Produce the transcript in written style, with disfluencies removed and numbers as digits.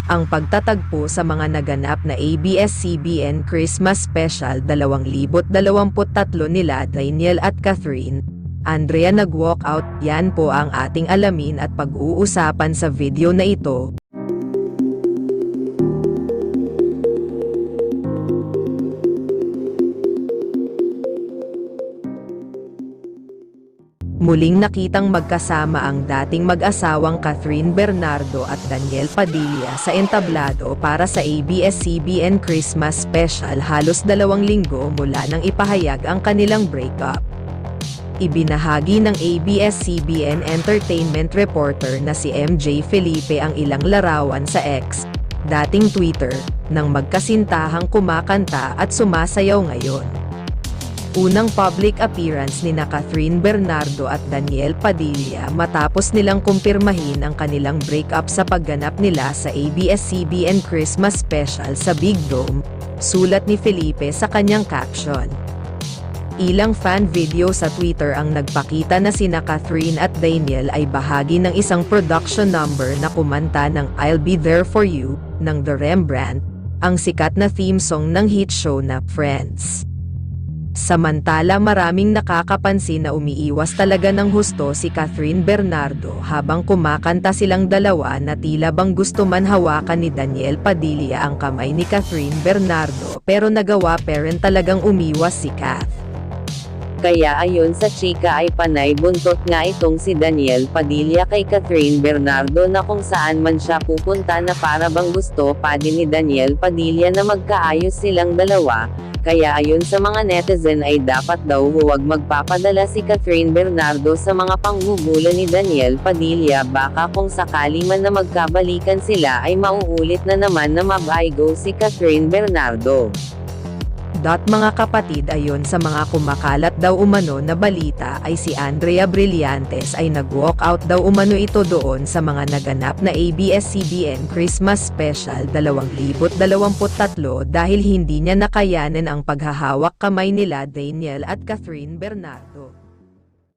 Ang pagtatagpo sa mga naganap na ABS-CBN Christmas Special 2023 nila Daniel at Catherine Andrea nag-walkout. Yan po ang ating alamin at pag-uusapan sa video na ito. Muling nakitang magkasama ang dating mag-asawang Catherine Bernardo at Daniel Padilla sa entablado para sa ABS-CBN Christmas Special halos 2 linggo mula nang ipahayag ang kanilang breakup. Ibinahagi ng ABS-CBN entertainment reporter na si MJ Felipe ang ilang larawan sa X, dating Twitter, ng magkasintahang kumakanta at sumasayaw ngayon. Unang public appearance ni Catherine Bernardo at Daniel Padilla matapos nilang kumpirmahin ang kanilang breakup sa pagganap nila sa ABS-CBN Christmas Special sa Big Dome, sulat ni Felipe sa kanyang caption. Ilang fan video sa Twitter ang nagpakita na sina Catherine at Daniel ay bahagi ng isang production number na kumanta ng I'll Be There For You ng The Rembrandt, ang sikat na theme song ng hit show na Friends. Samantala maraming nakakapansin na umiiwas talaga ng husto si Catherine Bernardo habang kumakanta silang dalawa na tila bang gusto man hawakan ni Daniel Padilla ang kamay ni Catherine Bernardo pero nagawa pa rin talagang umiwas si Cath. Kaya ayon sa chika ay panay buntot nga itong si Daniel Padilla kay Catherine Bernardo na kung saan man siya pupunta na para bang gusto pa din ni Daniel Padilla na magkaayos silang dalawa. Kaya ayon sa mga netizen ay dapat daw huwag magpapadala si Catherine Bernardo sa mga panggugulo ni Daniel Padilla baka kung sakali man na magkabalikan sila ay mauulit na naman na mabaygo si Catherine Bernardo. Mga kapatid, ayon sa mga kumakalat daw umano na balita ay si Andrea Brillantes ay nag-walkout daw umano ito doon sa mga naganap na ABS-CBN Christmas Special 2023 dahil hindi niya nakayanan ang paghahawak kamay nila Daniel at Catherine Bernardo.